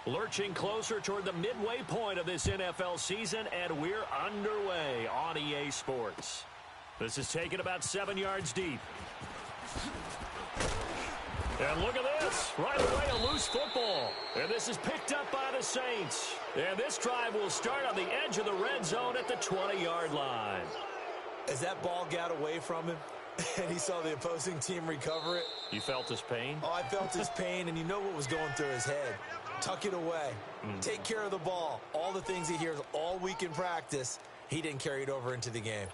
Lurching closer toward the midway point of this NFL season, and we're underway on EA Sports. This is taken about 7 yards deep. And look at this. Right away, a loose football. And this is picked up by the Saints. And this drive will start on the edge of the red zone at the 20-yard line. As that ball got away from him, and he saw the opposing team recover it. You felt his pain? Oh, I felt his pain, and you know what was going through his head. Tuck it away. Take care of the ball. All the things he hears all week in practice, he didn't carry it over into the game.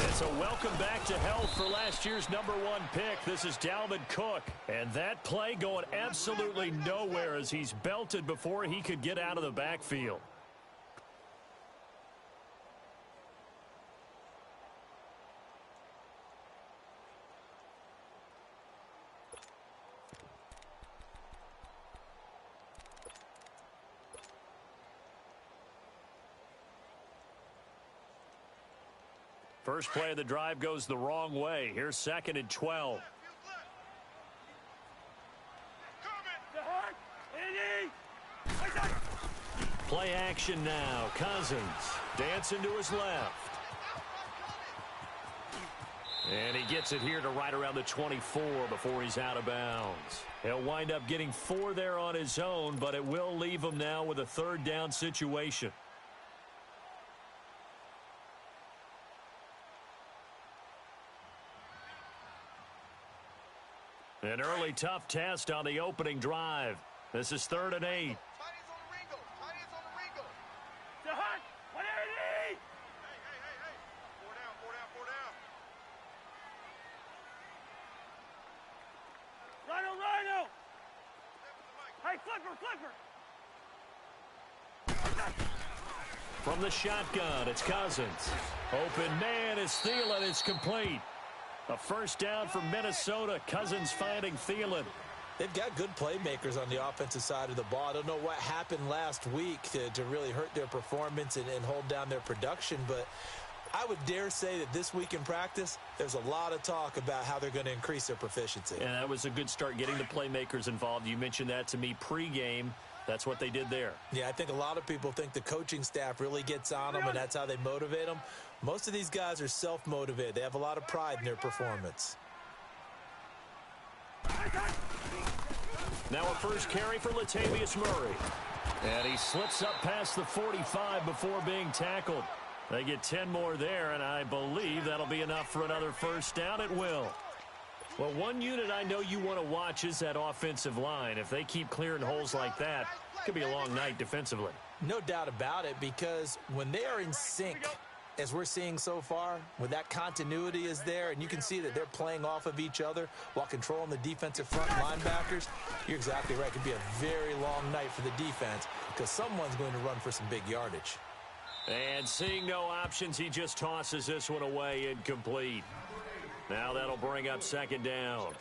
It's a welcome back to health for last year's #1 pick. This is Dalvin Cook. And that play going absolutely nowhere as he's belted before he could get out of the backfield. First play of the drive goes the wrong way. Here's 2nd and 12. Play action now. Cousins dancing to his left. And he gets it here to right around the 24 before he's out of bounds. He'll wind up getting 4 there on his own, but it will leave him now with a 3rd down situation. An early tough test on the opening drive. This is 3rd and 8. Rhino! Hey, Clipper! From the shotgun, it's Cousins. Open man is Thielen. It's complete. A 1st down for Minnesota. Cousins finding Thielen. They've got good playmakers on the offensive side of the ball. I don't know what happened last week to really hurt their performance and hold down their production, but I would dare say that this week in practice, there's a lot of talk about how they're going to increase their proficiency. And that was a good start, getting the playmakers involved. You mentioned that to me pregame. That's what they did there. Yeah, I think a lot of people think the coaching staff really gets on them, and that's how they motivate them. Most of these guys are self-motivated. They have a lot of pride in their performance. Now a first carry for Latavius Murray. And he slips up past the 45 before being tackled. They get 10 more there, and I believe that'll be enough for another 1st down. It will. Well, one unit I know you want to watch is that offensive line. If they keep clearing holes like that, it could be a long night defensively. No doubt about it, because when they are in sync, as we're seeing so far, when that continuity is there, and you can see that they're playing off of each other while controlling the defensive front linebackers, you're exactly right. It could be a very long night for the defense because someone's going to run for some big yardage. And seeing no options, he just tosses this one away incomplete. Now that'll bring up 2nd down.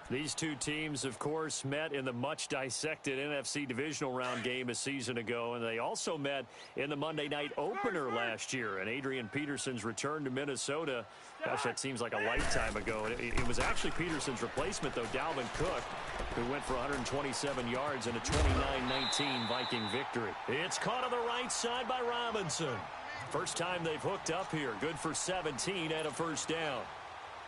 These two teams, of course, met in the much-dissected NFC divisional round game a season ago, and they also met in the Monday night opener last year. And Adrian Peterson's return to Minnesota, gosh, that seems like a lifetime ago. It was actually Peterson's replacement, though, Dalvin Cook, who went for 127 yards in a 29-19 Viking victory. It's caught on the right side by Robinson. First time they've hooked up here. Good for 17 and a 1st down.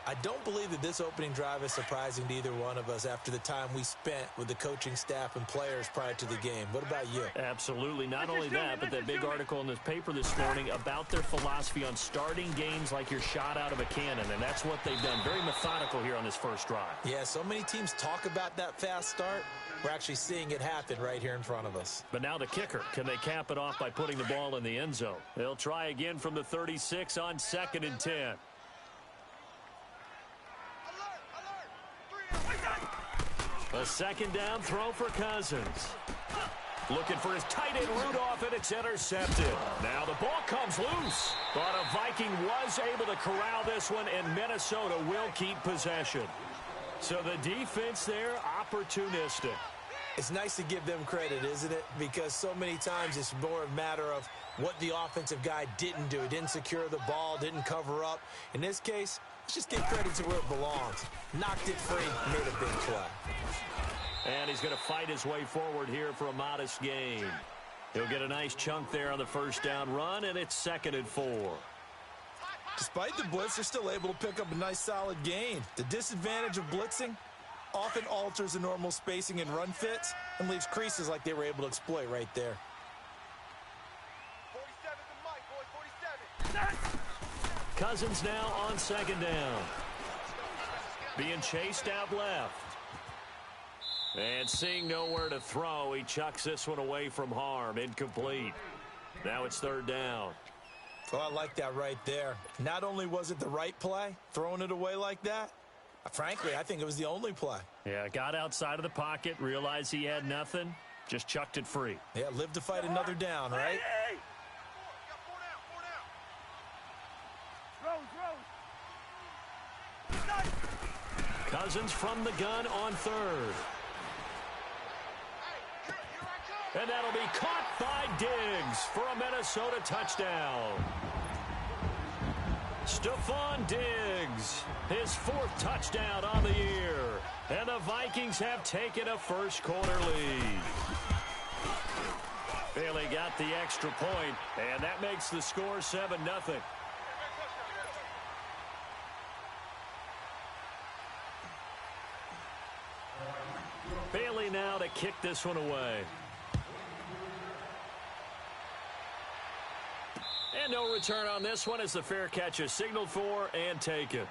I don't believe that this opening drive is surprising to either one of us after the time we spent with the coaching staff and players prior to the game. What about you? Absolutely. Not only that, but that big article in this paper this morning about their philosophy on starting games like you're shot out of a cannon, and that's what they've done. Very methodical here on this first drive. Yeah, so many teams talk about that fast start. We're actually seeing it happen right here in front of us. But now the kicker. Can they cap it off by putting the ball in the end zone? They'll try again from the 36 on 2nd and 10. A 2nd down throw for Cousins. Looking for his tight end Rudolph, and it's intercepted. Now the ball comes loose. But a Viking was able to corral this one, and Minnesota will keep possession. So the defense there, opportunistic. It's nice to give them credit, isn't it? Because so many times it's more a matter of what the offensive guy didn't do. He didn't secure the ball, didn't cover up. In this case, let's just give credit to where it belongs. Knocked it free, made a big play. And he's going to fight his way forward here for a modest gain. He'll get a nice chunk there on the first down run, and it's 2nd and 4. Despite the blitz, they're still able to pick up a nice solid gain. The disadvantage of blitzing often alters the normal spacing and run fits and leaves creases like they were able to exploit right there. 47 to Mike, boy, 47. Cousins now on 2nd down. Being chased out left. And seeing nowhere to throw, he chucks this one away from harm. Incomplete. Now it's 3rd down. Oh, I like that right there. Not only was it the right play, throwing it away like that, frankly, I think it was the only play. Yeah, got outside of the pocket, realized he had nothing, just chucked it free. Yeah, live to fight another down, right? Hey! Four down. Cousins from the gun on 3rd. And that'll be caught by Diggs for a Minnesota touchdown. Stephon Diggs, his 4th touchdown on the year. And the Vikings have taken a first-quarter lead. Bailey got the extra point, and that makes the score 7-0. Bailey now to kick this one away. And no return on this one as the fair catch is signaled for and taken.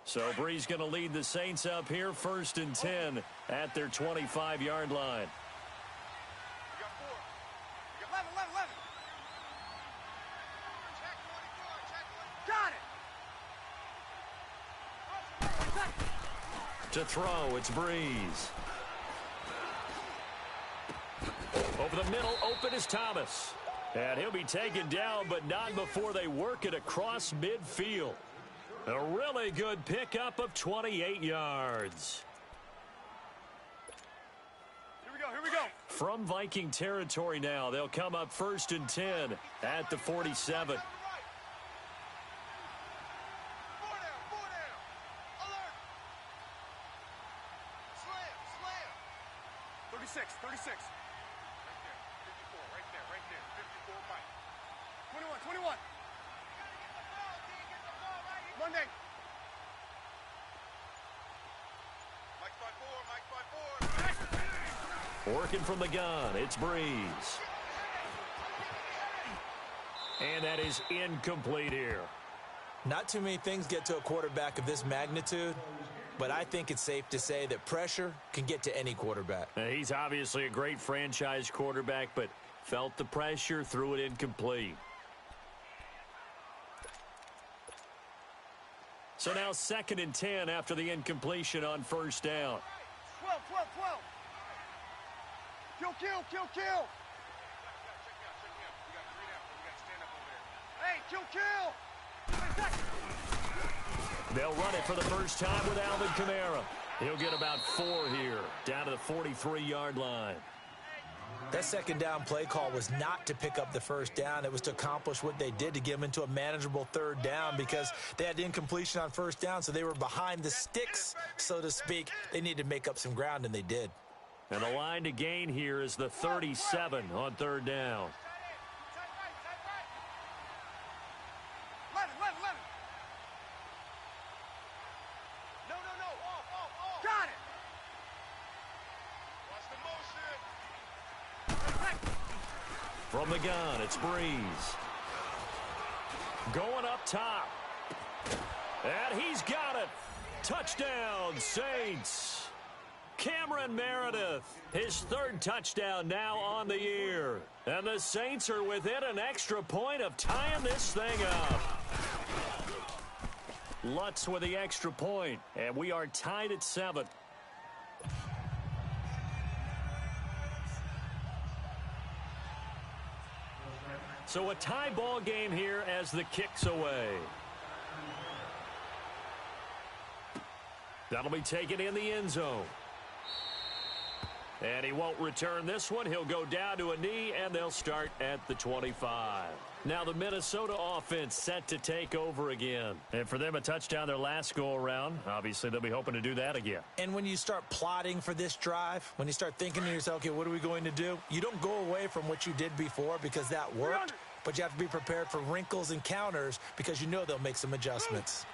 So Bree's going to lead the Saints up here 1st and 10 at their 25-yard line. To throw, it's Breeze. Over the middle, open is Thomas. And he'll be taken down, but not before they work it across midfield. A really good pickup of 28 yards. Here we go. From Viking territory now, they'll come up 1st and 10 at the 47. 36. Right there. 54, Mike. 21. Monday. Mike's by 4. Working from the gun, it's Breeze. And that is incomplete here. Not too many things get to a quarterback of this magnitude, but I think it's safe to say that pressure can get to any quarterback. He's obviously a great franchise quarterback, but felt the pressure, threw it incomplete. So now 2nd and 10 after the incompletion on 1st down. 12. Kill. Hey, kill. They'll run it for the first time with Alvin Kamara. He'll get about 4 here, down to the 43-yard line. That 2nd down play call was not to pick up the 1st down. It was to accomplish what they did, to get them into a manageable 3rd down, because they had incompletion on 1st down, so they were behind the sticks, so to speak. They needed to make up some ground, and they did. And the line to gain here is the 37 on 3rd down. 11. No. Off. Got it. Watch the motion. From the gun, it's Breeze. Going up top. And he's got it. Touchdown, Saints. Cameron Meredith, his third touchdown now on the year. And the Saints are within an extra point of tying this thing up. Lutz with the extra point, and we are tied at 7. So a tie ball game here as the kick's away. That'll be taken in the end zone. And he won't return this one. He'll go down to a knee, and they'll start at the 25. Now the Minnesota offense set to take over again. And for them, a touchdown their last go-around. Obviously, they'll be hoping to do that again. And when you start plotting for this drive, when you start thinking to yourself, okay, what are we going to do? You don't go away from what you did before because that worked, but you have to be prepared for wrinkles and counters because you know they'll make some adjustments.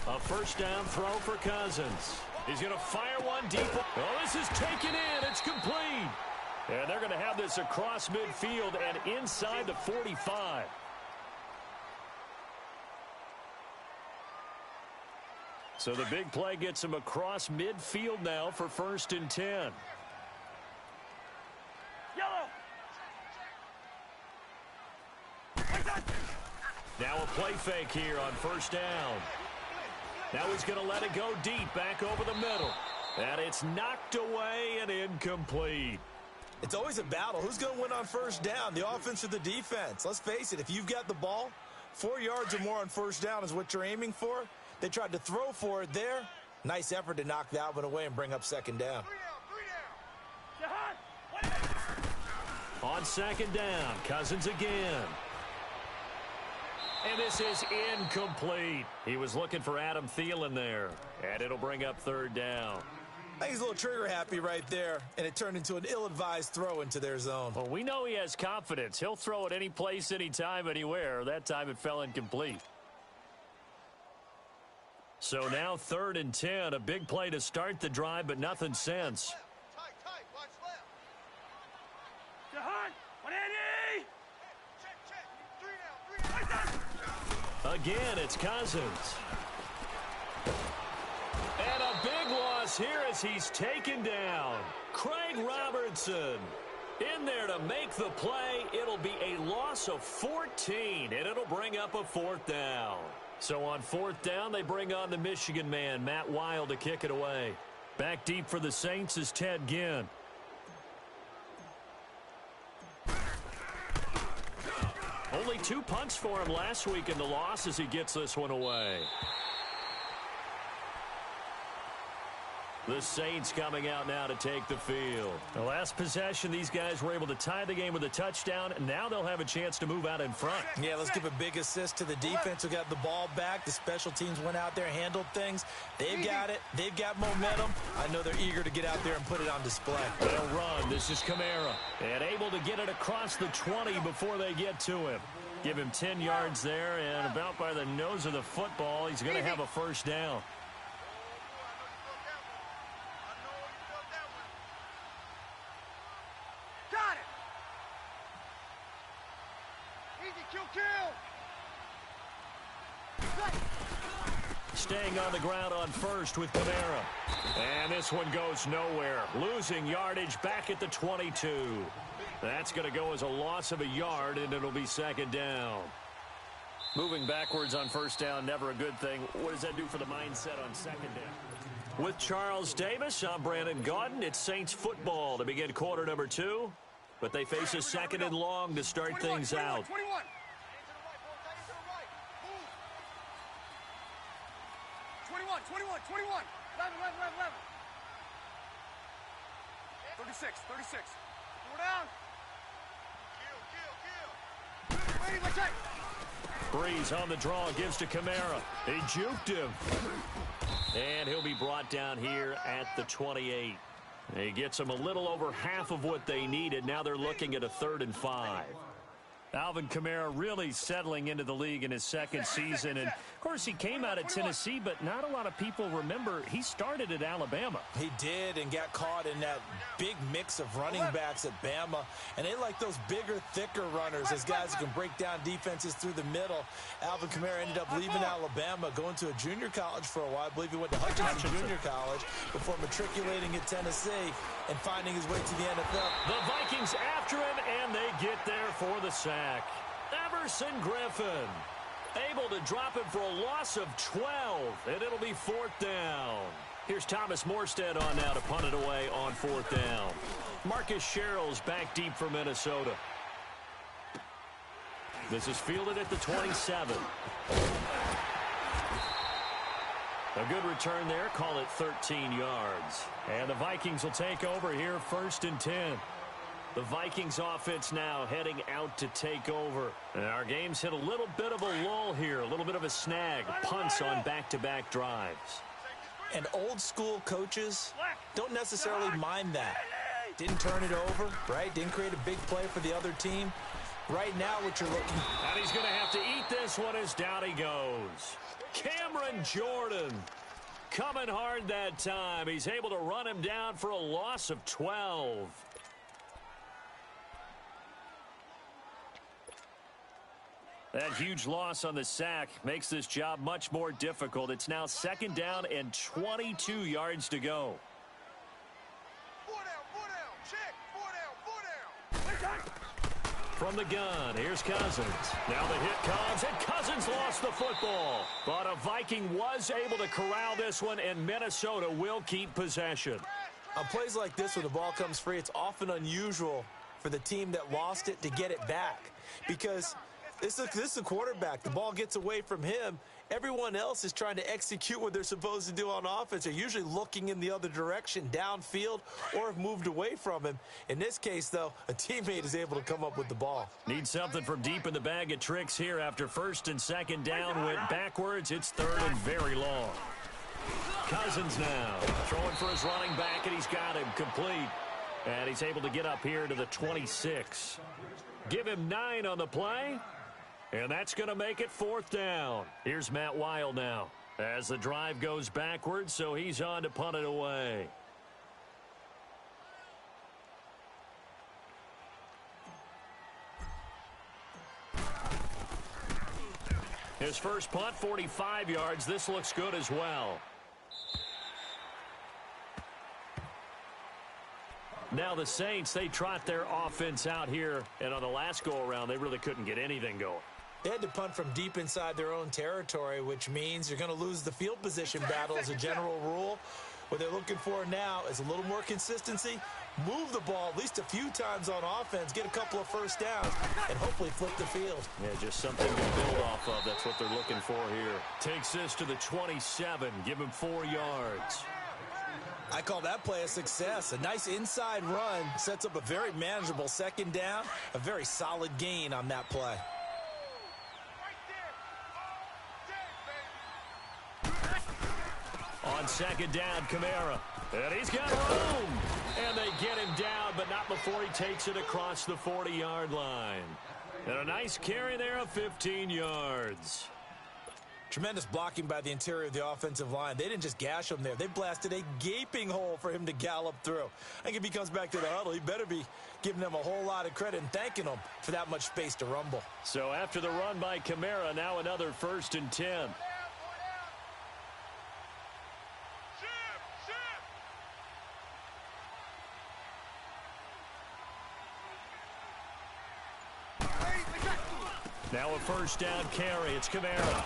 A first down throw for Cousins. He's going to fire one deep. Oh, this is taken in. It's complete. And they're going to have this across midfield and inside the 45. So the big play gets him across midfield now for 1st and 10. Yellow. Now a play fake here on 1st down. Now he's going to let it go deep back over the middle. And it's knocked away and incomplete. It's always a battle. Who's going to win on 1st down, the offense or the defense? Let's face it, if you've got the ball, 4 yards or more on 1st down is what you're aiming for. They tried to throw for it there. Nice effort to knock that one away and bring up 2nd down. On 2nd down, Cousins again. And this is incomplete. He was looking for Adam Thielen there. And it'll bring up 3rd down. I think he's a little trigger happy right there, and it turned into an ill-advised throw into their zone. Well, we know he has confidence. He'll throw it any place, anytime, anywhere. That time it fell incomplete. So now 3rd and 10, a big play to start the drive, but nothing since. Tight, watch left. Jahan, 180. Check. 3 down. Again, it's Cousins. And a big loss here as he's taken down. Craig Robertson in there to make the play. It'll be a loss of 14, and it'll bring up a 4th down. So on 4th down, they bring on the Michigan man, Matt Wild, to kick it away. Back deep for the Saints is Ted Ginn. Only 2 punts for him last week in the loss as he gets this one away. The Saints coming out now to take the field. The last possession, these guys were able to tie the game with a touchdown. And now they'll have a chance to move out in front. Yeah, let's give a big assist to the defense who got the ball back. The special teams went out there, handled things. They've got it. They've got momentum. I know they're eager to get out there and put it on display. They'll run. This is Kamara. And able to get it across the 20 before they get to him. Give him 10 yards there, and about by the nose of the football, he's going to have a 1st down. Got it. Easy, kill. Staying on the ground on 1st with Kamara. And this one goes nowhere. Losing yardage back at the 22. That's going to go as a loss of a yard, and it'll be 2nd down. Moving backwards on 1st down, never a good thing. What does that do for the mindset on 2nd down? With Charles Davis, I'm Brandon Gaudin. It's Saints football to begin quarter number 2. But they face a 2nd and long to start things out. 21. 11. 36. 4 down. Kill. Ready, let's check. Breeze on the draw, gives to Kamara. He juked him. And he'll be brought down here at the 28. He gets them a little over half of what they needed. Now they're looking at a 3rd and 5. Alvin Kamara really settling into the league in his second season. And, of course, he came out of Tennessee, but not a lot of people remember he started at Alabama. He did and got caught in that big mix of running backs at Bama. And they like those bigger, thicker runners, those guys who can break down defenses through the middle. Alvin Kamara ended up leaving Alabama, going to a junior college for a while. I believe he went to Hutchinson Junior College before matriculating at Tennessee and finding his way to the NFL. The Vikings after him, and they get there for the sack. Everson Griffin able to drop him for a loss of 12, and it'll be 4th down. Here's Thomas Morstead on now to punt it away on 4th down. Marcus Sherrill's back deep for Minnesota. This is fielded at the 27. A good return there. Call it 13 yards. And the Vikings will take over here 1st and 10. The Vikings offense now heading out to take over. And our game's hit a little bit of a lull here, a little bit of a snag. Punts on back-to-back drives. And old-school coaches don't necessarily mind that. Didn't turn it over, right? Didn't create a big play for the other team. Right now, what you're looking... And he's going to have to eat this one as down he goes. Cameron Jordan coming hard that time. He's able to run him down for a loss of 12. That huge loss on the sack makes this job much more difficult. It's now 2nd down and 22 yards to go. 4 down, check, 4 down. From the gun, here's Cousins. Now the hit comes, and Cousins lost the football. But a Viking was able to corral this one, and Minnesota will keep possession. On plays like this where the ball comes free, it's often unusual for the team that lost it to get it back. Because this is a quarterback. The ball gets away from him. Everyone else is trying to execute what they're supposed to do on offense. They're usually looking in the other direction, downfield, or have moved away from him. In this case, though, a teammate is able to come up with the ball. Need something from deep in the bag of tricks here after 1st and 2nd down. Went backwards. It's 3rd and very long. Cousins now throwing for his running back, and he's got him complete. And he's able to get up here to the 26. Give him 9 on the play. And that's going to make it 4th down. Here's Matt Weil now as the drive goes backwards, so he's on to punt it away. His first punt, 45 yards. This looks good as well. Now the Saints, they trot their offense out here, and on the last go-around, they really couldn't get anything going. They had to punt from deep inside their own territory, which means you're going to lose the field position battle as a general rule. What they're looking for now is a little more consistency, move the ball at least a few times on offense, get a couple of first downs, and hopefully flip the field. Yeah, just something to build off of. That's what they're looking for here. Takes this to the 27. Give him 4 yards. I call that play a success. A nice inside run sets up a very manageable 2nd down, a very solid gain on that play. On 2nd down, Kamara. And he's got room. And they get him down, but not before he takes it across the 40-yard line. And a nice carry there of 15 yards. Tremendous blocking by the interior of the offensive line. They didn't just gash him there. They blasted a gaping hole for him to gallop through. I think if he comes back to the huddle, he better be giving them a whole lot of credit and thanking them for that much space to rumble. So after the run by Kamara, now another 1st and 10. Now a 1st down carry. It's Kamara.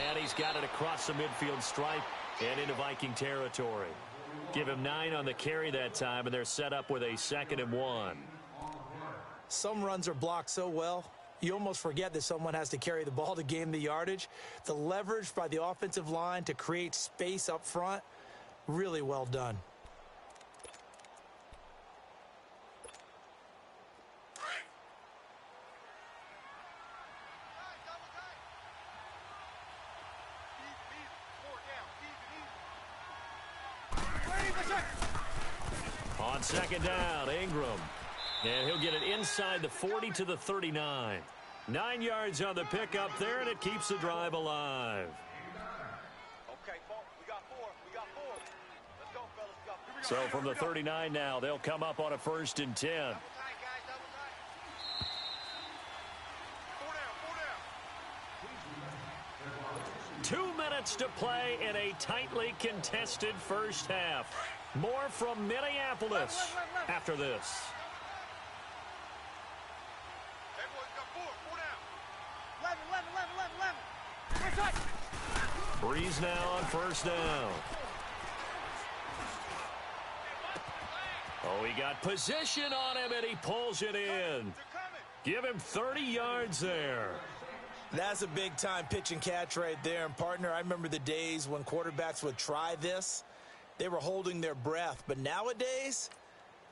And he's got it across the midfield stripe and into Viking territory. Give him 9 on the carry that time, and they're set up with a 2nd and 1. Some runs are blocked so well, you almost forget that someone has to carry the ball to gain the yardage. The leverage by the offensive line to create space up front, really well done. On 2nd down, Ingram. And he'll get it inside the 40 to the 39. 9 yards on the pickup there, and it keeps the drive alive. Okay, we got four. Let's go, fellas. We got four. So from the 39 now, they'll come up on a 1st and 10. Double tight, guys. Double tight. Four down. 2 minutes to play in a tightly contested first half. More from Minneapolis after this. Hey, boys, got four down. 11. Breeze now on 1st down. Oh, he got position on him, and he pulls it in. Give him 30 yards there. That's a big-time pitch and catch right there. And, partner, I remember the days when quarterbacks would try this. They were holding their breath. But nowadays,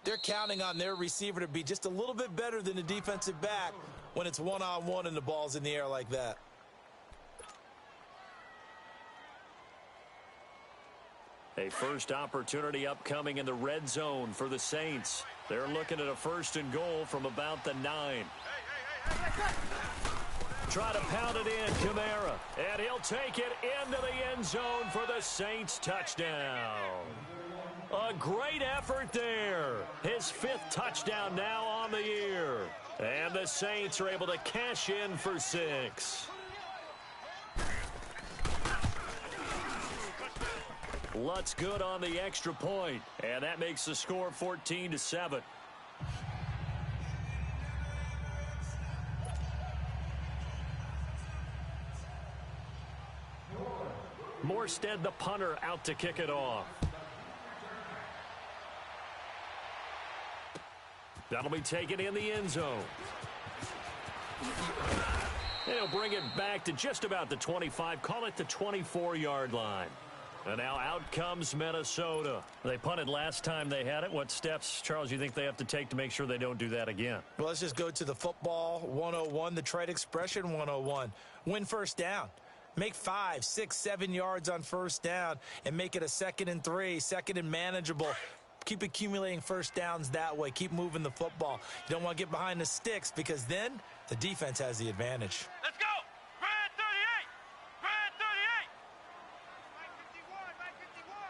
they're counting on their receiver to be just a little bit better than the defensive back when it's one-on-one and the ball's in the air like that. A first opportunity upcoming in the red zone for the Saints. They're looking at a 1st and goal from about the 9. Try to pound it in, Kamara. And he'll take it into the end zone for the Saints touchdown. A great effort there. His 5th touchdown now on the year. And the Saints are able to cash in for 6. Lutz good on the extra point. And that makes the score 14-7. Morstead, the punter, out to kick it off. That'll be taken in the end zone. And he'll bring it back to just about the 25, call it the 24-yard line. And now out comes Minnesota. They punted last time they had it. What steps, Charles, you think they have to take to make sure they don't do that again? Well, let's just go to the football 101, the trade expression 101. Win 1st down. Make 5, 6, 7 yards on 1st down and make it a 2nd and 3, 2nd and manageable. Keep accumulating 1st downs that way. Keep moving the football. You don't want to get behind the sticks because then the defense has the advantage. Let's go. Red 38. Red 38. Mike 51. Mike 51.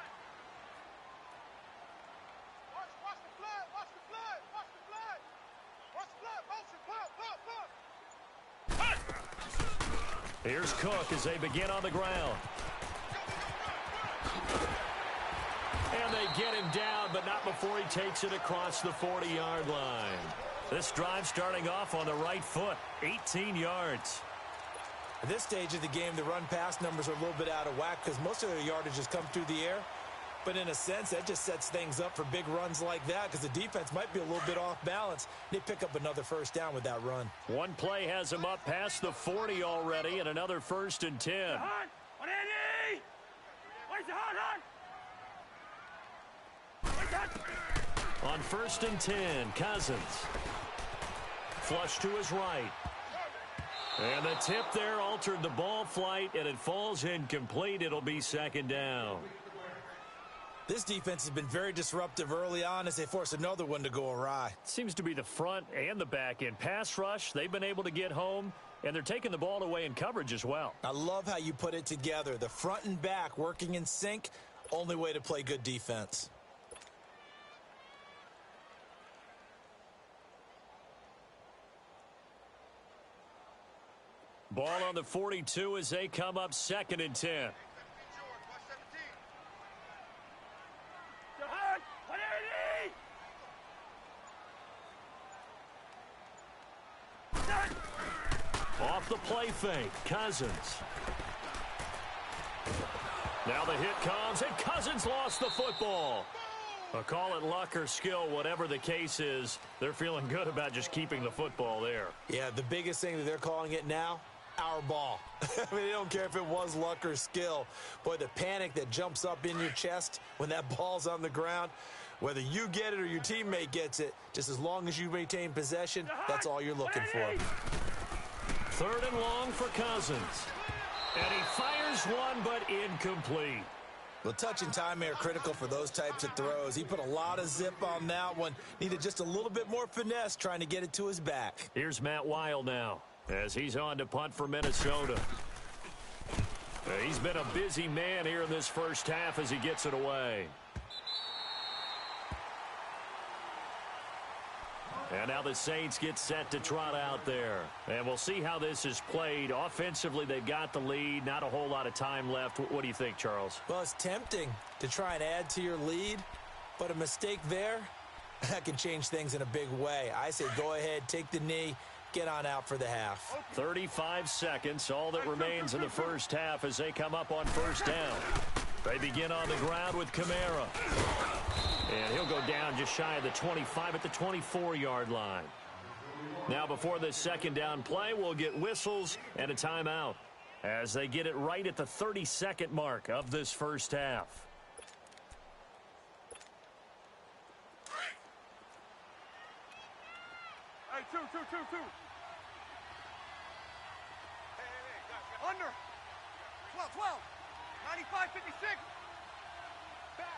Watch the blood. Watch the blood. Watch the blood. Watch the blood. Motion. Blood. Here's Cook as they begin on the ground. And they get him down, but not before he takes it across the 40-yard line. This drive starting off on the right foot, 18 yards. At this stage of the game, the run-pass numbers are a little bit out of whack because most of their yardage has come through the air. But in a sense, that just sets things up for big runs like that because the defense might be a little bit off balance. They pick up another 1st down with that run. One play has him up past the 40 already, and another 1st and 10. On 1st and 10, Cousins. Flush to his right. And the tip there altered the ball flight, and it falls incomplete. It'll be 2nd down. This defense has been very disruptive early on as they force another one to go awry. Seems to be the front and the back end. Pass rush, they've been able to get home, and they're taking the ball away in coverage as well. I love how you put it together. The front and back working in sync, only way to play good defense. Ball on the 42 as they come up 2nd and 10. Off the play fake, Cousins. Now the hit comes, and Cousins lost the football. Call it luck or skill, whatever the case is, they're feeling good about just keeping the football there. Yeah, the biggest thing that they're calling it now, our ball. I mean, they don't care if it was luck or skill. Boy, the panic that jumps up in your chest when that ball's on the ground, whether you get it or your teammate gets it, just as long as you maintain possession, that's all you're looking for. 3rd and long for Cousins. And he fires one, but incomplete. Well, touch and timing are critical for those types of throws. He put a lot of zip on that one. Needed just a little bit more finesse trying to get it to his back. Here's Matt Weil now as he's on to punt for Minnesota. He's been a busy man here in this first half as he gets it away. And now the Saints get set to trot out there. And we'll see how this is played. Offensively, they've got the lead. Not a whole lot of time left. What do you think, Charles? Well, it's tempting to try and add to your lead, but a mistake there, that can change things in a big way. I say go ahead, take the knee, get on out for the half. 35 seconds, all that remains in the first half as they come up on first down. They begin on the ground with Kamara. And he'll go down just shy of the 25 at the 24-yard line. Now before this second down play, we'll get whistles and a timeout as they get it right at the 32nd mark of this first half. Hey, two. Under. 12. 95, 56. Back.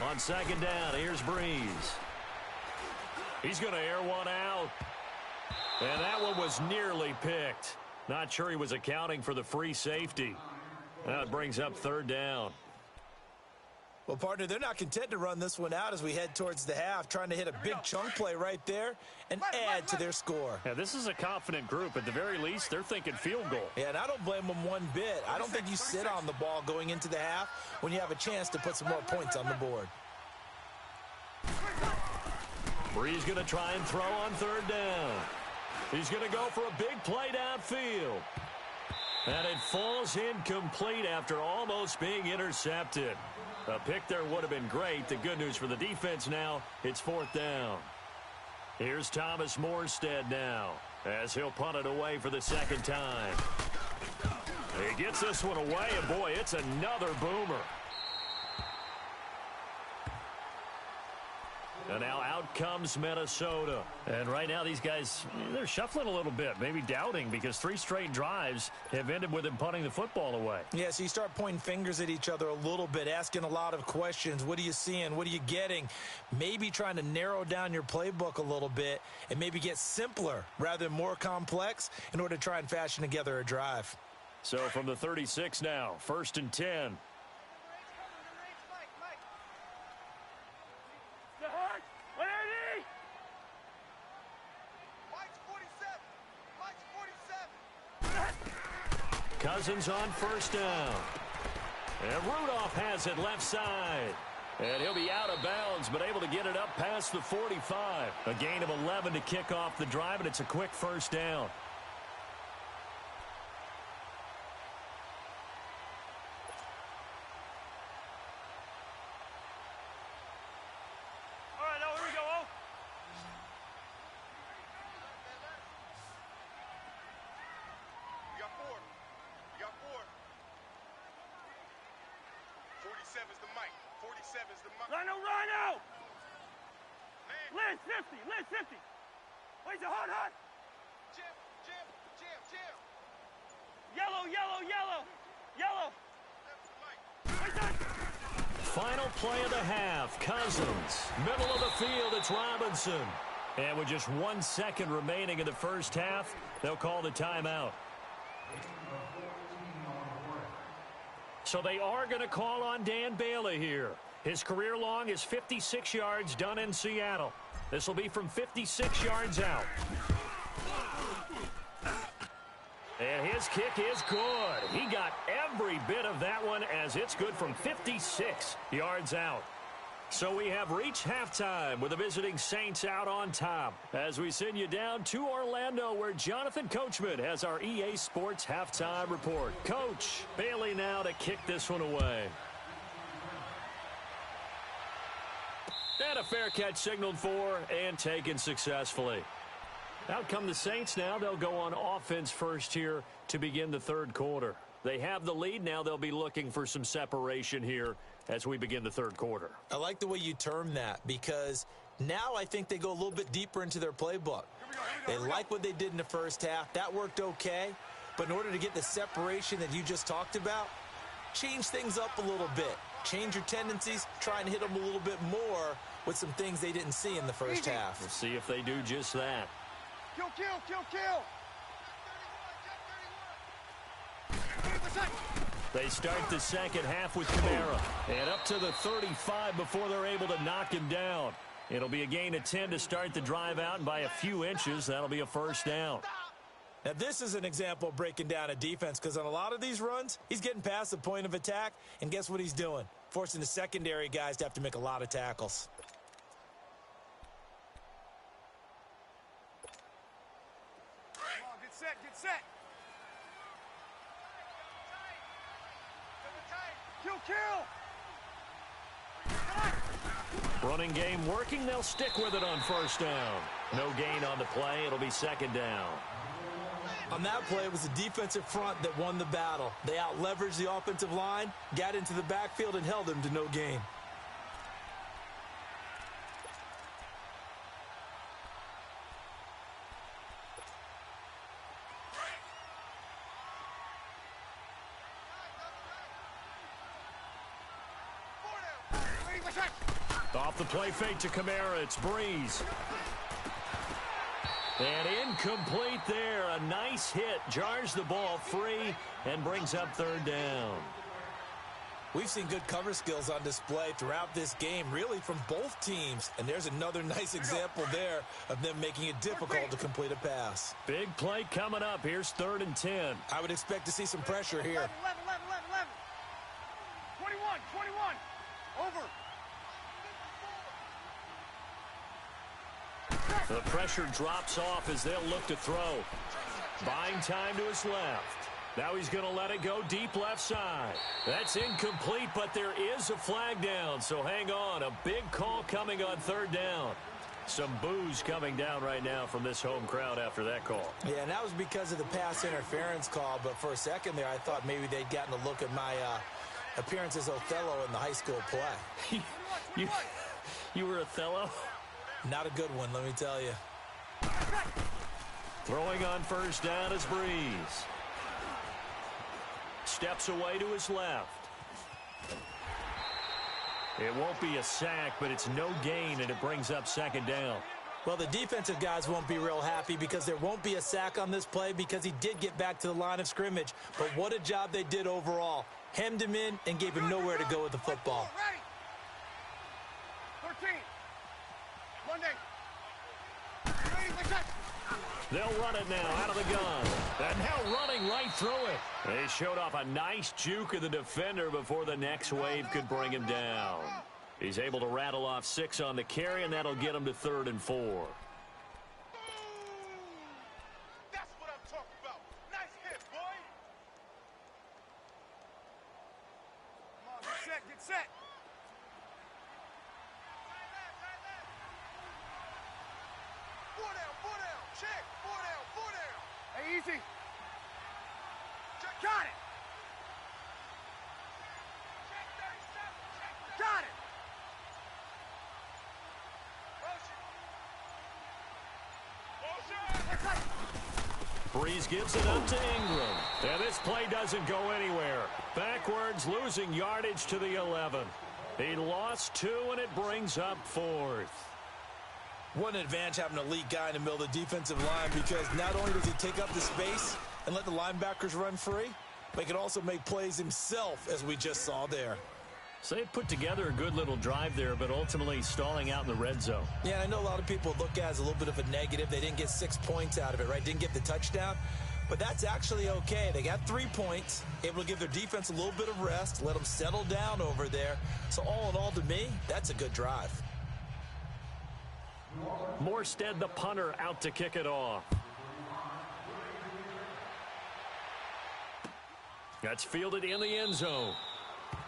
On second down, here's Breeze. He's going to air one out. And that one was nearly picked. Not sure he was accounting for the free safety. That brings up third down. Well, partner, they're not content to run this one out as we head towards the half, trying to hit a big chunk play right there and add to their score. Yeah, this is a confident group. At the very least, they're thinking field goal. Yeah, and I don't blame them one bit. I don't think you sit on the ball going into the half when you have a chance to put some more points on the board. Breeze going to try and throw on third down. He's going to go for a big play downfield. And it falls incomplete after almost being intercepted. A pick there would have been great. The good news for the defense now, it's fourth down. Here's Thomas Morstead now as he'll punt it away for the second time. He gets this one away, and boy, it's another boomer. And now out comes Minnesota. And right now these guys, they're shuffling a little bit, maybe doubting, because 3 straight drives have ended with them punting the football away. Yeah, so you start pointing fingers at each other a little bit, asking a lot of questions. What are you seeing? What are you getting? Maybe trying to narrow down your playbook a little bit and maybe get simpler rather than more complex in order to try and fashion together a drive. So from the 36 now, 1st and 10. Cousins on first down. And Rudolph has it left side. And he'll be out of bounds, but able to get it up past the 45. A gain of 11 to kick off the drive, and it's a quick first down. All right, now here we go. We got four. 47's the mic. 47's the mic. Rhino! Lynch 50. Wait, hot. Jim. Yellow. Final play of the half. Cousins. Middle of the field, it's Robinson. And with just 1 second remaining in the first half, they'll call the timeout. So they are going to call on Dan Bailey here. His career long is 56 yards done in Seattle. This will be from 56 yards out. And his kick is good. He got every bit of that one as it's good from 56 yards out. So we have reached halftime with the visiting Saints out on top as we send you down to Orlando where Jonathan Coachman has our EA Sports halftime report. Coach, Bailey now to kick this one away. And a fair catch signaled for and taken successfully. Out come the Saints now. They'll go on offense first here to begin the third quarter. They have the lead. Now they'll be looking for some separation here as we begin the third quarter. I like the way you term that because now I think they go a little bit deeper into their playbook. They like what they did in the first half. That worked okay. But in order to get the separation that you just talked about, change things up a little bit. Change your tendencies, try and hit them a little bit more with some things they didn't see in the first half. We'll see if they do just that. Kill, kill, kill, kill. They start the second half with Kamara. And up to the 35 before they're able to knock him down. It'll be a gain of 10 to start the drive out, and by a few inches, that'll be a first down. Now, this is an example of breaking down a defense, because on a lot of these runs, he's getting past the point of attack, and guess what he's doing? Forcing the secondary guys to have to make a lot of tackles. Come on, get set, get set. Kill, kill. Running game working. They'll stick with it on first down. No gain on the play. It'll be second down. On that play, it was the defensive front that won the battle. They out-leveraged the offensive line, got into the backfield, and held them to no gain. Off the play fake to Kamara, it's Breeze. And incomplete there. A nice hit. Jars the ball free and brings up third down. We've seen good cover skills on display throughout this game, really from both teams. And there's another nice example there of them making it difficult to complete a pass. Big play coming up. Here's 3rd and 10. I would expect to see some pressure here. 11, 21, 21. Over. The pressure drops off as they'll look to throw. Buying time to his left. Now he's going to let it go deep left side. That's incomplete, but there is a flag down, so hang on. A big call coming on 3rd down. Some boos coming down right now from this home crowd after that call. Yeah, and that was because of the pass interference call, but for a second there I thought maybe they'd gotten a look at my appearance as Othello in the high school play. You were Othello? Not a good one, let me tell you. Throwing on first down is Breeze. Steps away to his left. It won't be a sack, but it's no gain, and it brings up second down. Well, the defensive guys won't be real happy because there won't be a sack on this play because he did get back to the line of scrimmage. But what a job they did overall. Hemmed him in and gave him nowhere to go with the football. 13. Monday. They'll run it now out of the gun. And now running right through it. They showed off a nice juke of the defender before the next wave could bring him down. He's able to rattle off 6 on the carry, and that'll get him to 3rd and 4. That's what I'm talking about. Nice hit, boy. Come on, get set, get set. Check, 4 down. Hey, easy. Got it. Check 37. Got it. Breeze gives it up to Ingram. And this play doesn't go anywhere. Backwards, losing yardage to the 11. He lost 2, and it brings up 4th. What an advantage having an elite guy in the middle of the defensive line, because not only does he take up the space and let the linebackers run free, but he can also make plays himself, as we just saw there. So they put together a good little drive there, but ultimately stalling out in the red zone. Yeah, and I know a lot of people look at it as a little bit of a negative. They didn't get 6 points out of it, right? Didn't get the touchdown. But that's actually okay. They got 3 points, able to give their defense a little bit of rest, let them settle down over there. So all in all, to me, that's a good drive. Morstead, the punter, out to kick it off. That's fielded in the end zone.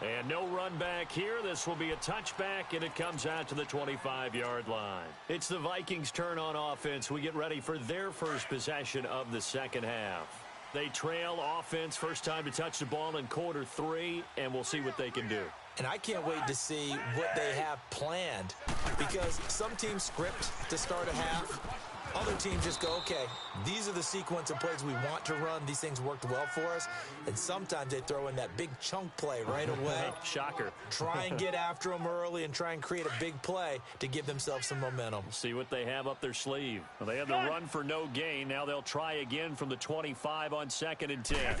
And no run back here. This will be a touchback, and it comes out to the 25-yard line. It's the Vikings' turn on offense. We get ready for their first possession of the second half. They trail offense, first time to touch the ball in quarter 3, and we'll see what they can do. And I can't wait to see what they have planned, because some teams script to start a half, Other teams just go, okay, these are the sequence of plays we want to run. These things worked well for us. And sometimes they throw in that big chunk play right away. Shocker. Try and get after them early and try and create a big play to give themselves some momentum. See what they have up their sleeve. Well, they had the run for no gain. Now they'll try again from the 25 on 2nd and 10.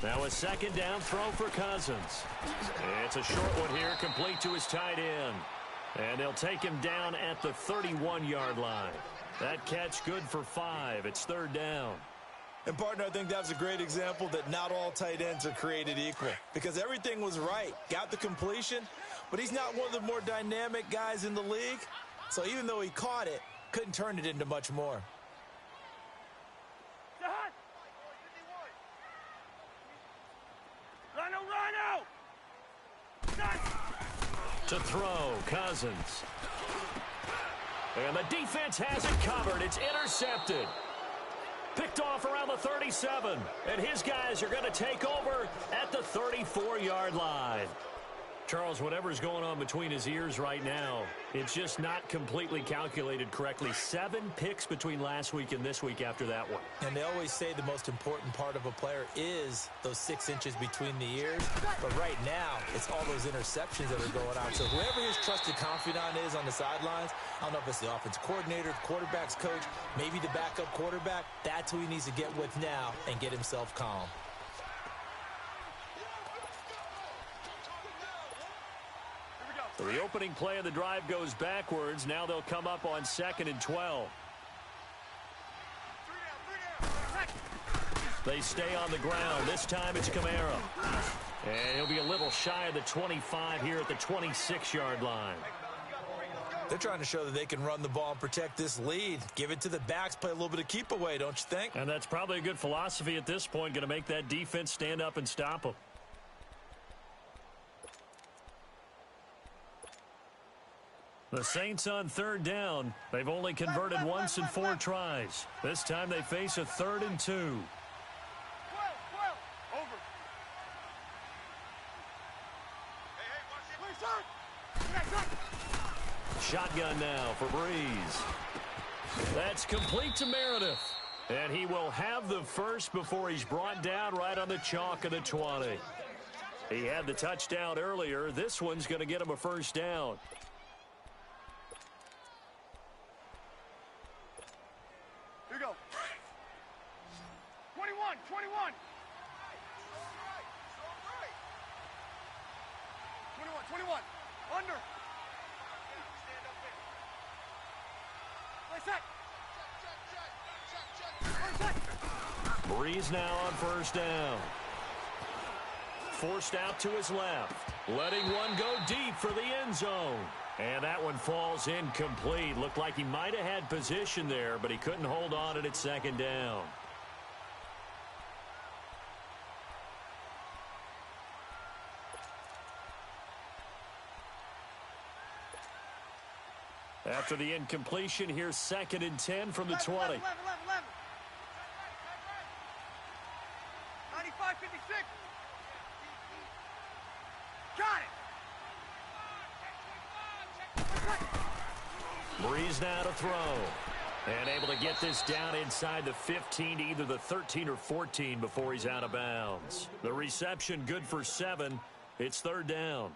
Now a second down throw for Cousins. It's a short one here, complete to his tight end. And they'll take him down at the 31-yard line. That catch good for 5. It's 3rd down. And, partner, I think that's a great example that not all tight ends are created equal because everything was right. Got the completion, but he's not one of the more dynamic guys in the league. So even though he caught it, couldn't turn it into much more. To throw, Cousins. And the defense has it covered. It's intercepted. Picked off around the 37. And his guys are going to take over at the 34-yard line. Charles, whatever's going on between his ears right now, it's just not completely calculated correctly. 7 picks between last week and this week after that one. And they always say the most important part of a player is those 6 inches between the ears. But right now, it's all those interceptions that are going on. So whoever his trusted confidant is on the sidelines, I don't know if it's the offense coordinator, the quarterback's coach, maybe the backup quarterback, that's who he needs to get with now and get himself calm. So the opening play of the drive goes backwards. Now they'll come up on 2nd and 12. They stay on the ground. This time it's Kamara. And he'll be a little shy of the 25 here at the 26-yard line. They're trying to show that they can run the ball and protect this lead. Give it to the backs, play a little bit of keep away, don't you think? And that's probably a good philosophy at this point, going to make that defense stand up and stop them. The Saints on 3rd down. They've only converted once in 4 tries. This time they face a 3rd and 2. 12, over. Shotgun now for Breeze. That's complete to Meredith. And he will have the first before he's brought down right on the chalk of the 20. He had the touchdown earlier. This one's going to get him a first down. Here we go. 21, 21. 21. Under. Play set. Breeze now on 1st down. Forced out to his left. Letting one go deep for the end zone. And that one falls incomplete. Looked like he might have had position there, but he couldn't hold on at 2nd down. After the incompletion, here's 2nd and 10 from the 20. 11. 95, 56. Got it. Breeze now to throw. And able to get this down inside the 15 to either the 13 or 14 before he's out of bounds. The reception good for 7. It's 3rd down.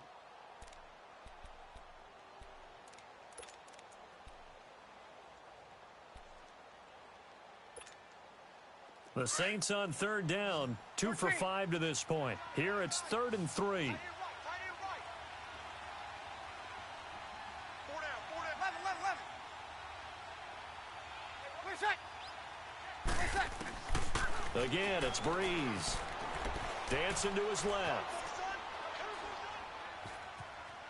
The Saints on 3rd down, 2 for 5 to this point. Here it's 3rd and 3. 11. Again, it's Breeze. Dancing to his left.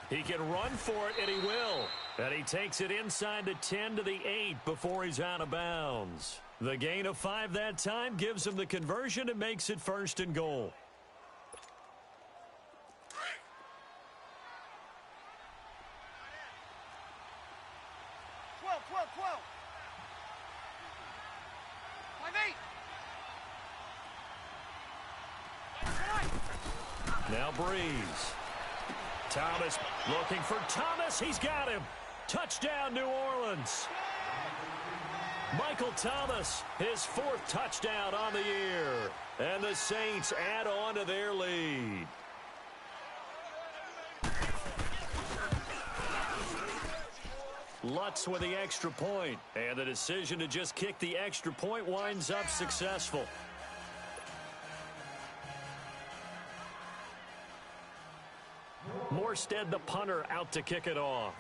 He can run for it, and he will. And he takes it inside the 10 to the 8 before he's out of bounds. The gain of 5 that time gives him the conversion and makes it 1st and goal. Now Breeze. Thomas looking for Thomas. He's got him. Touchdown, New Orleans. Michael Thomas, his 4th touchdown on the year. And the Saints add on to their lead. Lutz with the extra point. And the decision to just kick the extra point winds up successful. Morstead, the punter, out to kick it off.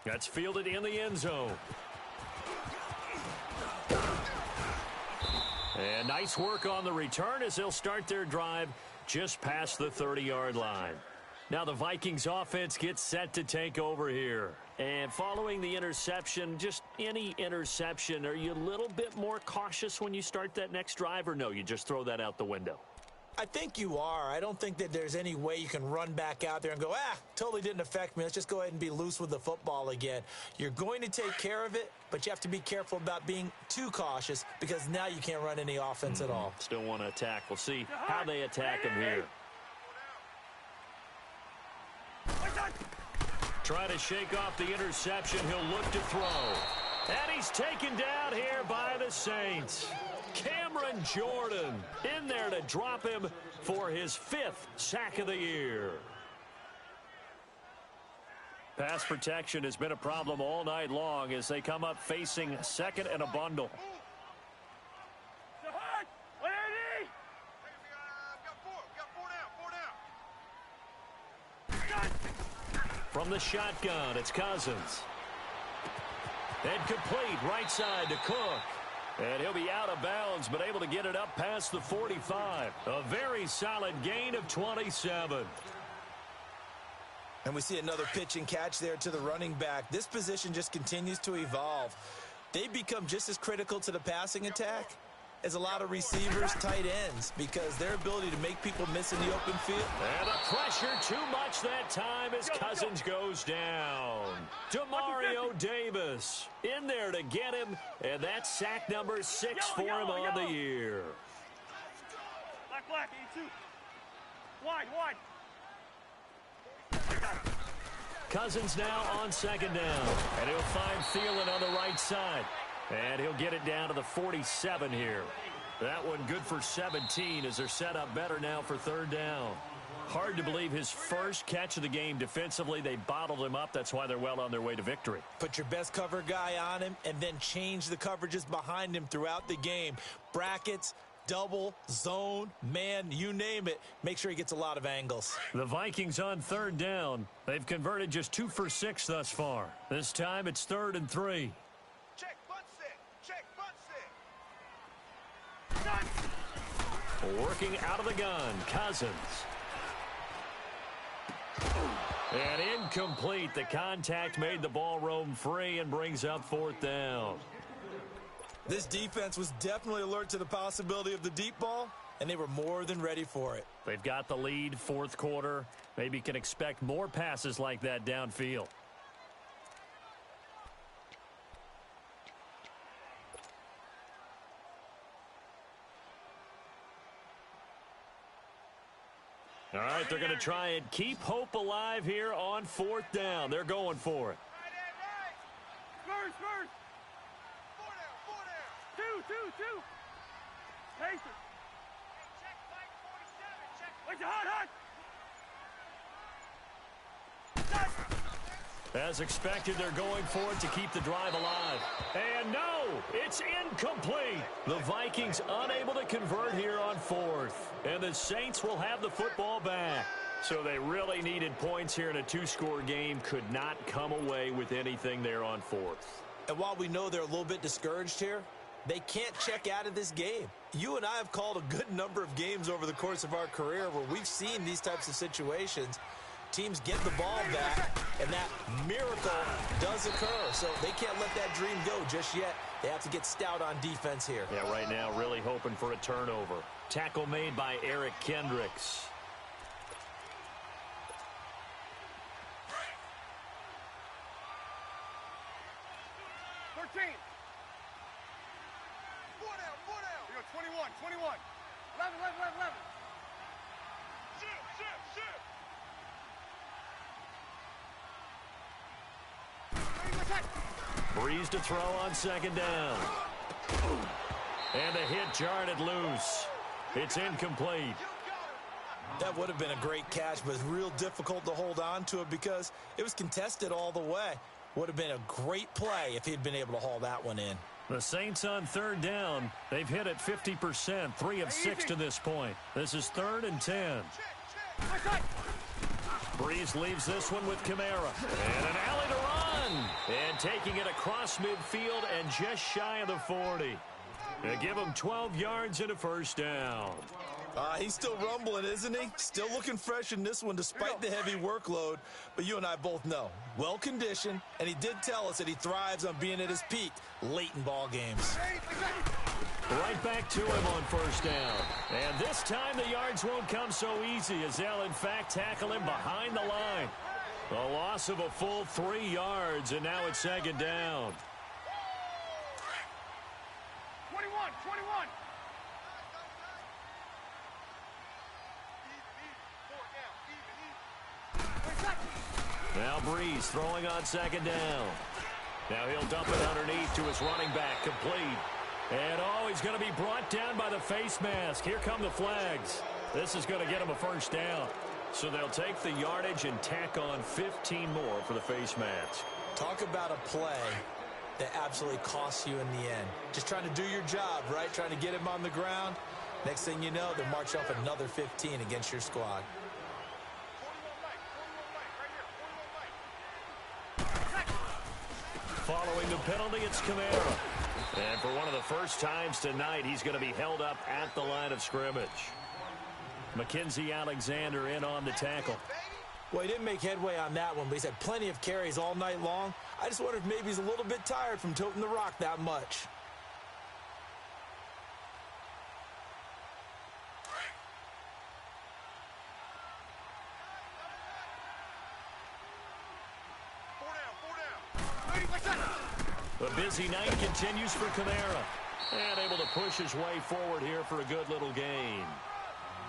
That's fielded in the end zone. And nice work on the return as they'll start their drive just past the 30-yard line. Now the Vikings offense gets set to take over here. And following the interception, just any interception, are you a little bit more cautious when you start that next drive, or no, you just throw that out the window? I think you are. I don't think that there's any way you can run back out there and go, totally didn't affect me. Let's just go ahead and be loose with the football again. You're going to take care of it, but you have to be careful about being too cautious because now you can't run any offense at all. Still want to attack. We'll see how they attack him here. Try to shake off the interception. He'll look to throw. And he's taken down here by the Saints. Cameron Jordan in there to drop him for his 5th sack of the year. Pass protection has been a problem all night long as they come up facing 2nd and a bundle. From the shotgun, it's Cousins. And complete right side to Cook. And he'll be out of bounds, but able to get it up past the 45. A very solid gain of 27. And we see another pitch and catch there to the running back. This position just continues to evolve. They've become just as critical to the passing attack as a lot of receivers, tight ends, because their ability to make people miss in the open field. And the pressure too much that time as Cousins goes down. Demario Davis in there to get him, and that's sack number 6 for him on the year. Black, 82. Wide. Cousins now on 2nd down, and he'll find Thielen on the right side. And he'll get it down to the 47 here. That one good for 17 as they're set up better now for 3rd down. Hard to believe his first catch of the game defensively. They bottled him up. That's why they're well on their way to victory. Put your best cover guy on him and then change the coverages behind him throughout the game. Brackets, double, zone, man, you name it. Make sure he gets a lot of angles. The Vikings on 3rd down. They've converted just 2 for 6 thus far. This time it's 3rd and 3. Check, butt set. Check, butt set. Working out of the gun, Cousins. And incomplete. The contact made the ball roam free and brings up 4th down. This defense was definitely alert to the possibility of the deep ball, and they were more than ready for it. They've got the lead, 4th quarter. Maybe can expect more passes like that downfield. All right, they're going to try and keep hope alive here on 4th down. They're going for it. Right. First. 4 down. Two. Pace it. Check, Mike, 47. Check. Wait, hot. As expected, they're going for it to keep the drive alive. And no, it's incomplete. The Vikings unable to convert here on 4th. And the Saints will have the football back. So they really needed points here in a 2-score game. Could not come away with anything there on 4th. And while we know they're a little bit discouraged here, they can't check out of this game. You and I have called a good number of games over the course of our career where we've seen these types of situations. Teams get the ball back, and that miracle does occur. So they can't let that dream go just yet. They have to get stout on defense here. Yeah, right now really hoping for a turnover. Tackle made by Eric Kendricks. Four down. You go 21. 11. Shoot. Breeze to throw on second down. And the hit jarred it loose. It's incomplete. That would have been a great catch, but it's real difficult to hold on to it because it was contested all the way. Would have been a great play if he'd been able to haul that one in. The Saints on third down. They've hit it 50%, 3 of 6 to this point. This is 3rd and 10. Breeze leaves this one with Kamara. And an alley to run. And taking it across midfield and just shy of the 40. They give him 12 yards and a first down. He's still rumbling, isn't he? Still looking fresh in this one despite the heavy workload. But you and I both know, well-conditioned, and he did tell us that he thrives on being at his peak late in ball games. Right back to him on first down. And this time the yards won't come so easy as they'll, in fact, tackle him behind the line. A loss of a full 3 yards, and now it's second down. 21. Now Breeze throwing on second down. Now he'll dump it underneath to his running back, complete. And he's going to be brought down by the face mask. Here come the flags. This is going to get him a first down. So they'll take the yardage and tack on 15 more for the face mask. Talk about a play that absolutely costs you in the end. Just trying to do your job, right? Trying to get him on the ground. Next thing you know, they'll march off another 15 against your squad. Following the penalty, it's Kamara. And for one of the first times tonight, he's going to be held up at the line of scrimmage. Mackenzie Alexander in on the tackle. Well, he didn't make headway on that one, but he's had plenty of carries all night long. I just wonder if maybe he's a little bit tired from toting the rock that much. The busy night continues for Kamara. And able to push his way forward here for a good little gain.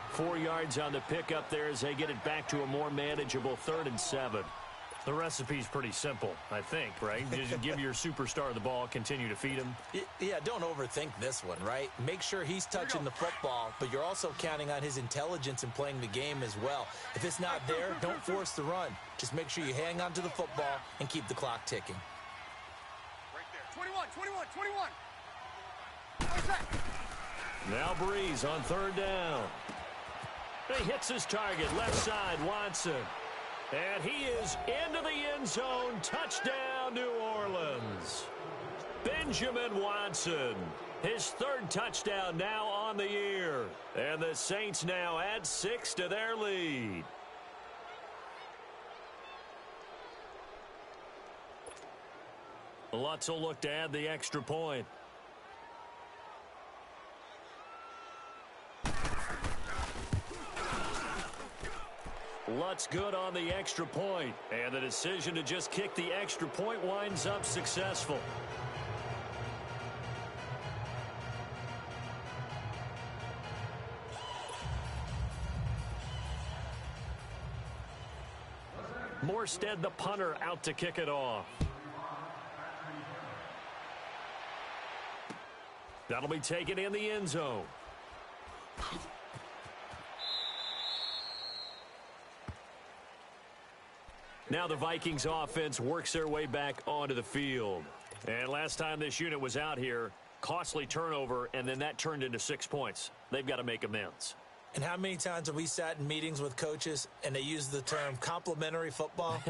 4 yards on the pickup there as they get it back to a more manageable 3rd and 7. The recipe's pretty simple, I think, right? Just give your superstar the ball, continue to feed him. Yeah, don't overthink this one, right? Make sure he's touching the football, but you're also counting on his intelligence in playing the game as well. If it's not there, don't force the run. Just make sure you hang on to the football and keep the clock ticking. Right there. 21. Now Breeze on 3rd down. He hits his target, left side, Watson. And he is into the end zone. Touchdown, New Orleans. Benjamin Watson. His 3rd touchdown now on the year. And the Saints now add 6 to their lead. Lutz will look to add the extra point. Lutz good on the extra point, and the decision to just kick the extra point winds up successful. Morstead, the punter, out to kick it off. That'll be taken in the end zone. Now the Vikings offense works their way back onto the field. And last time this unit was out here, costly turnover, and then that turned into 6 points. They've got to make amends. And how many times have we sat in meetings with coaches and they use the term complementary football?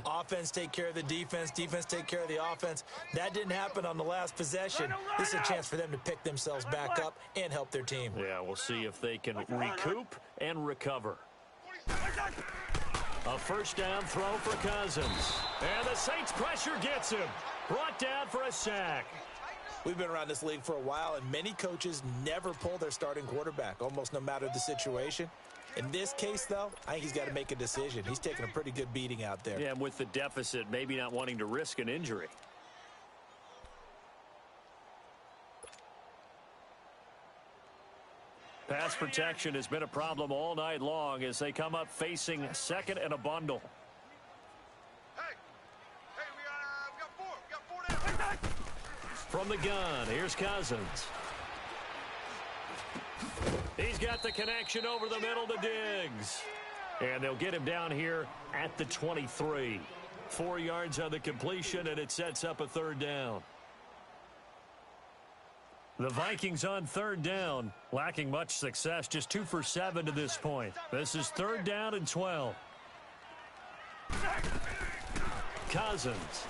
Offense take care of the defense, defense take care of the offense. That didn't happen on the last possession. This is a chance for them to pick themselves back up and help their team. Yeah, we'll see if they can recoup and recover. A first down throw for Cousins. And the Saints pressure gets him. Brought down for a sack. We've been around this league for a while, and many coaches never pull their starting quarterback, almost no matter the situation. In this case, though, I think he's got to make a decision. He's taking a pretty good beating out there. Yeah, and with the deficit, maybe not wanting to risk an injury. Pass protection has been a problem all night long as they come up facing second and a bundle. Hey, we got 4. from the gun. Here's Cousins. He's got the connection over the middle to Diggs. And they'll get him down here at the 23. 4 yards on the completion, and it sets up a third down. The Vikings on third down, lacking much success, just 2 for 7 to this point. This is third down and 12. Cousins.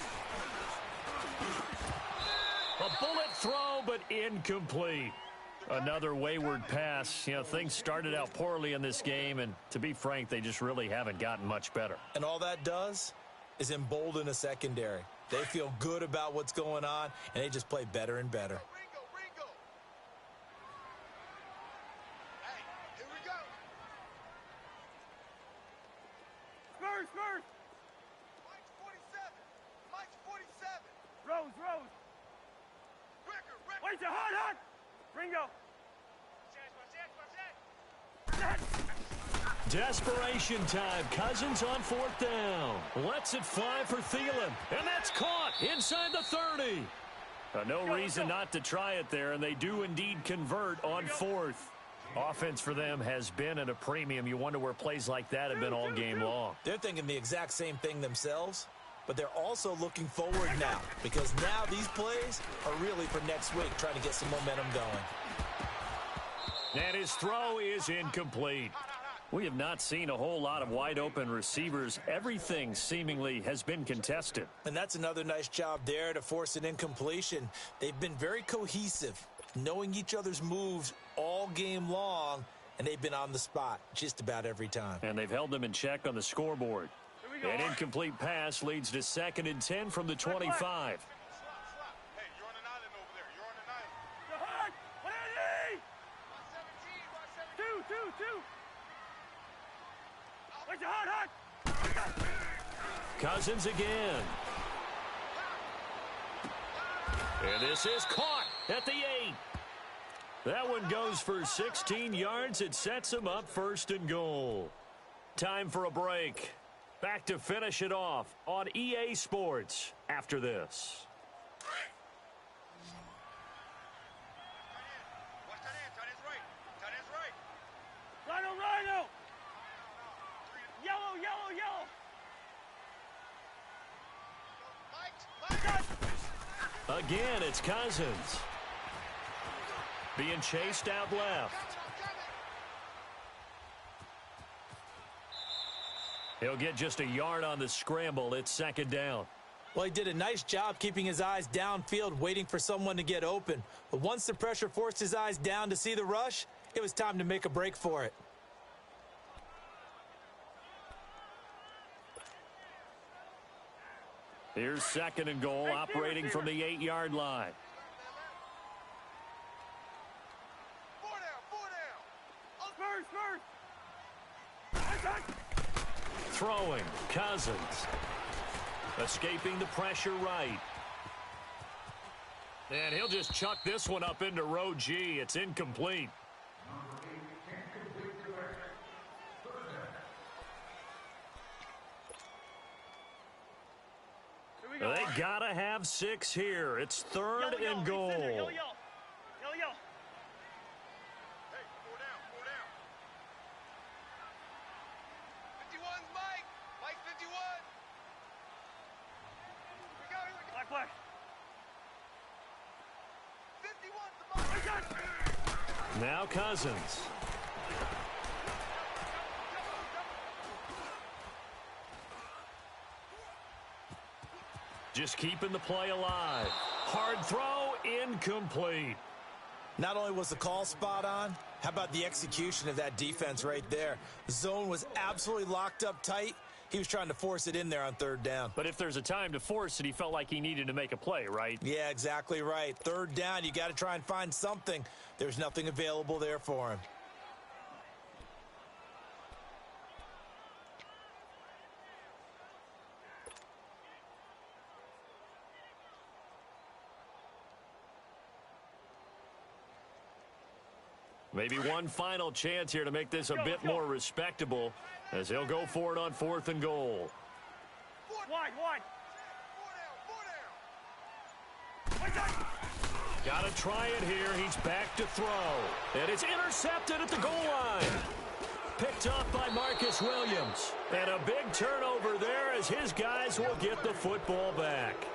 A bullet throw, but incomplete. Another wayward pass. You know, things started out poorly in this game, and to be frank, they just really haven't gotten much better. And all that does is embolden a secondary. They feel good about what's going on, and they just play better and better. Ringo. Hey, here we go. Spurs. Mike's 47. Rose. Quicker. Wait, hot. Ringo. Desperation time. Cousins on fourth down. Lets it fly for Thielen. And that's caught inside the 30. No reason not to try it there, and they do indeed convert on fourth. Offense for them has been at a premium. You wonder where plays like that have been all game long. They're thinking the exact same thing themselves, but they're also looking forward now, because now these plays are really for next week, trying to get some momentum going. And his throw is incomplete. We have not seen a whole lot of wide-open receivers. Everything seemingly has been contested. And that's another nice job there to force an incompletion. They've been very cohesive, knowing each other's moves all game long, and they've been on the spot just about every time. And they've held them in check on the scoreboard. An incomplete pass leads to 2nd and 10 from the 25. Hey, you're on an island over there. You're on an island. Go hard. What is he? 17. 2. Wait, hot. Cousins again. And this is caught at the 8. That one goes for 16 yards. It sets him up 1st and goal. Time for a break. Back to finish it off on EA Sports after this. Watch that end. Tight end's right. Rhino. Yellow. Mike. Again, it's Cousins. Being chased out left. He'll get just a yard on the scramble. It's 2nd down. Well, he did a nice job keeping his eyes downfield, waiting for someone to get open. But once the pressure forced his eyes down to see the rush, it was time to make a break for it. Here's 2nd and goal, operating from the 8-yard line. 4 down. Throwing, Cousins. Escaping the pressure right. And he'll just chuck this one up into row G. It's incomplete. They gotta have 6 here. It's 3rd and goal. Yellow. Hey, 4 down. 51's Mike. Mike 51. Here we go. Black. 51's the Mike. Now Cousins. Just keeping the play alive. Hard throw, incomplete. Not only was the call spot on, how about the execution of that defense right there? The zone was absolutely locked up tight. He was trying to force it in there on 3rd down. But if there's a time to force it, he felt like he needed to make a play, right? Yeah, exactly right. 3rd down, you got to try and find something. There's nothing available there for him. Maybe one final chance here to make this a bit more respectable as he'll go for it on 4th and goal. Wide. 4 down. Got to try it here. He's back to throw. And it's intercepted at the goal line. Picked up by Marcus Williams. And a big turnover there as his guys will get the football back.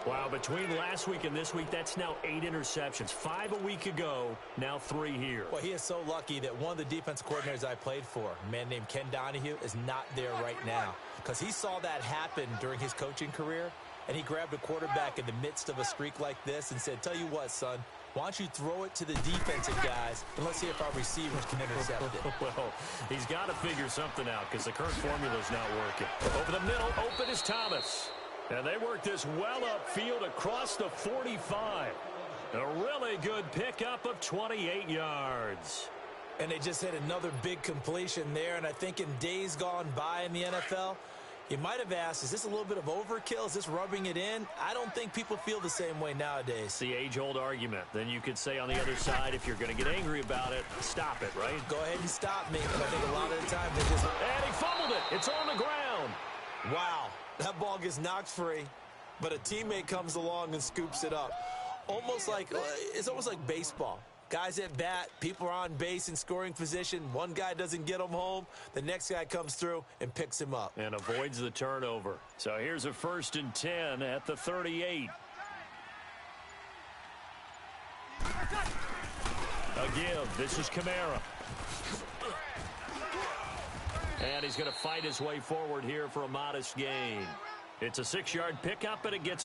Wow, between last week and this week, that's now 8 interceptions. 5 a week ago, now 3 here. Well, he is so lucky that one of the defense coordinators I played for, a man named Ken Donahue, is not there right now. Because he saw that happen during his coaching career, and he grabbed a quarterback in the midst of a streak like this and said, tell you what, son, why don't you throw it to the defensive guys, and let's see if our receivers can intercept it. Well, he's got to figure something out because the current formula is not working. Over the middle, open is Thomas. And they work this well upfield across the 45. A really good pickup of 28 yards. And they just hit another big completion there, and I think in days gone by in the NFL, you might have asked, is this a little bit of overkill? Is this rubbing it in? I don't think people feel the same way nowadays. It's the age-old argument. Then you could say on the other side, if you're going to get angry about it, stop it, right? Go ahead and stop me. But I think a lot of the time they just... And he fumbled it. It's on the ground. Wow. That ball gets knocked free, but a teammate comes along and scoops it up. It's almost like baseball. Guys at bat, people are on base in scoring position. One guy doesn't get him home. The next guy comes through and picks him up. And avoids the turnover. So here's a 1st and 10 at the 38. A give. This is Kamara. And he's going to fight his way forward here for a modest gain. It's a 6-yard pickup, and it gets